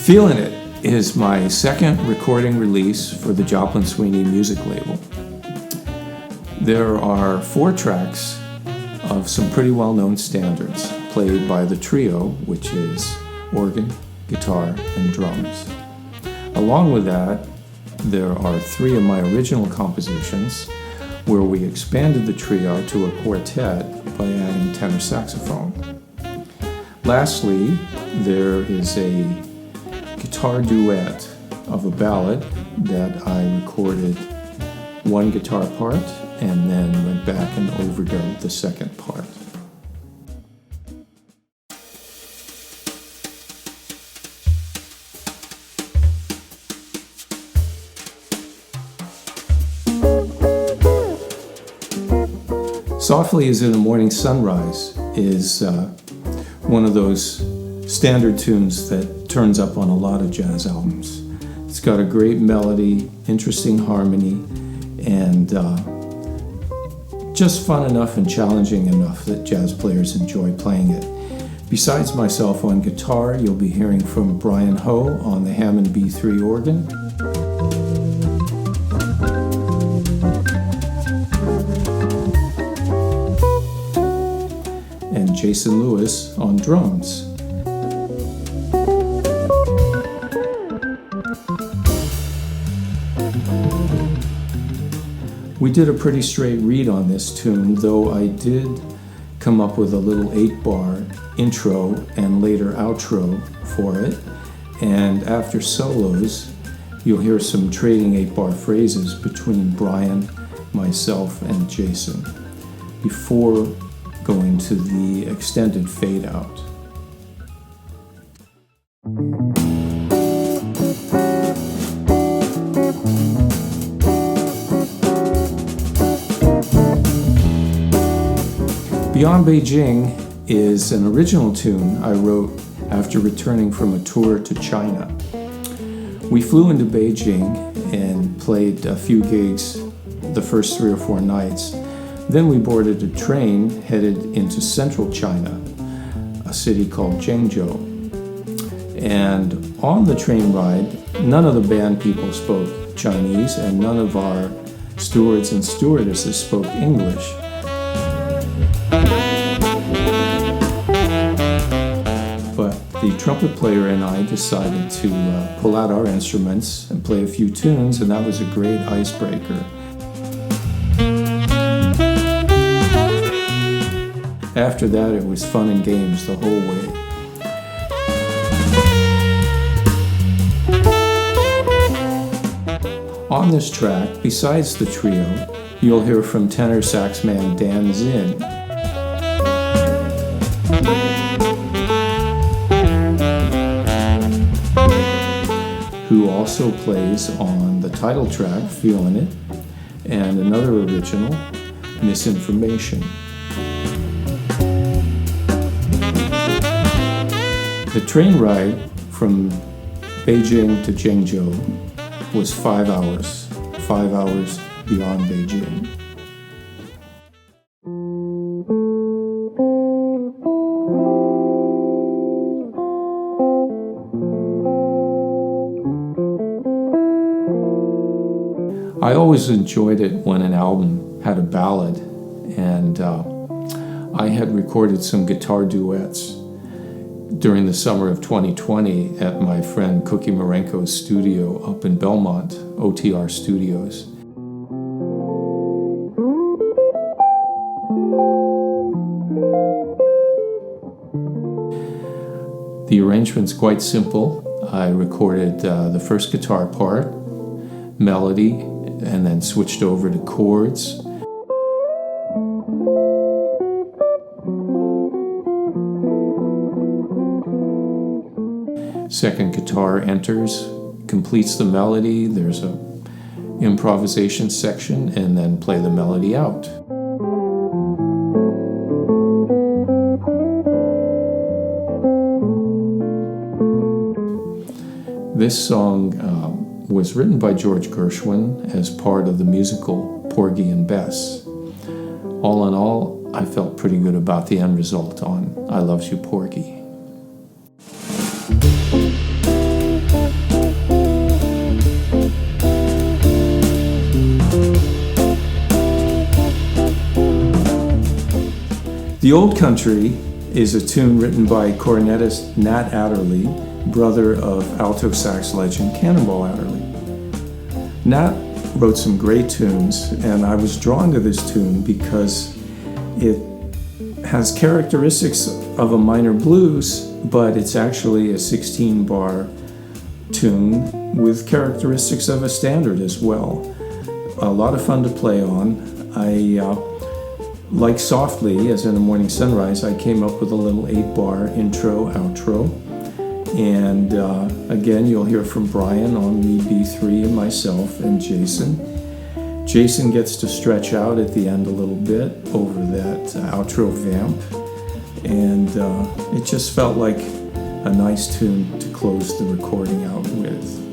Feelin It is my second recording release for the Joplin Sweeney music label. There are 4 tracks of some pretty well-known standards played by the trio, which is organ, guitar, and drums. Along with that, there are 3 of my original compositions where we expanded the trio to a quartet by adding tenor saxophone. Lastly, there is a guitar duet of a ballad that I recorded one guitar part and then went back and overdubbed the second part. Softly as in the Morning Sunrise is one of those standard tunes that turns up on a lot of jazz albums. It's got a great melody, interesting harmony, and just fun enough and challenging enough that jazz players enjoy playing it. Besides myself on guitar, you'll be hearing from Brian Ho on the Hammond B3 organ, and Jason Lewis on drums. We did a pretty straight read on this tune, though I did come up with a little 8-bar intro and later outro for it. And after solos, you'll hear some trading 8-bar phrases between Brian, myself, and Jason before going to the extended fade out. Beyond Beijing is an original tune I wrote after returning from a tour to China. We flew into Beijing and played a few gigs the first 3 or 4 nights. Then we boarded a train headed into central China, a city called Zhengzhou. And on the train ride, none of the band people spoke Chinese and none of our stewards and stewardesses spoke English. But the trumpet player and I decided to pull out our instruments and play a few tunes, and that was a great icebreaker. After that, it was fun and games the whole way. On this track, besides the trio, you'll hear from tenor sax man Dan Zinn, who also plays on the title track, Feelin It, and another original, Misinformation. The train ride from Beijing to Zhengzhou was 5 hours beyond Beijing. I always enjoyed it when an album had a ballad, and I had recorded some guitar duets during the summer of 2020 at my friend Cookie Marenko's studio up in Belmont, OTR Studios. The arrangement's quite simple. I recorded the first guitar part, melody, and then switched over to chords. Second guitar enters, completes the melody, there's a improvisation section, and then play the melody out. This song was written by George Gershwin as part of the musical Porgy and Bess. All in all, I felt pretty good about the end result on I Loves You, Porgy. The Old Country is a tune written by cornetist Nat Adderley, brother of alto sax legend Cannonball Adderley. Nat wrote some great tunes, and I was drawn to this tune because it has characteristics of a minor blues, but it's actually a 16-bar tune with characteristics of a standard as well. A lot of fun to play on. Like Softly, as in a Morning Sunrise, I came up with a little 8-bar intro, outro. And again, you'll hear from Brian on lead B3 and myself and Jason. Jason gets to stretch out at the end a little bit over that outro vamp. And it just felt like a nice tune to close the recording out with.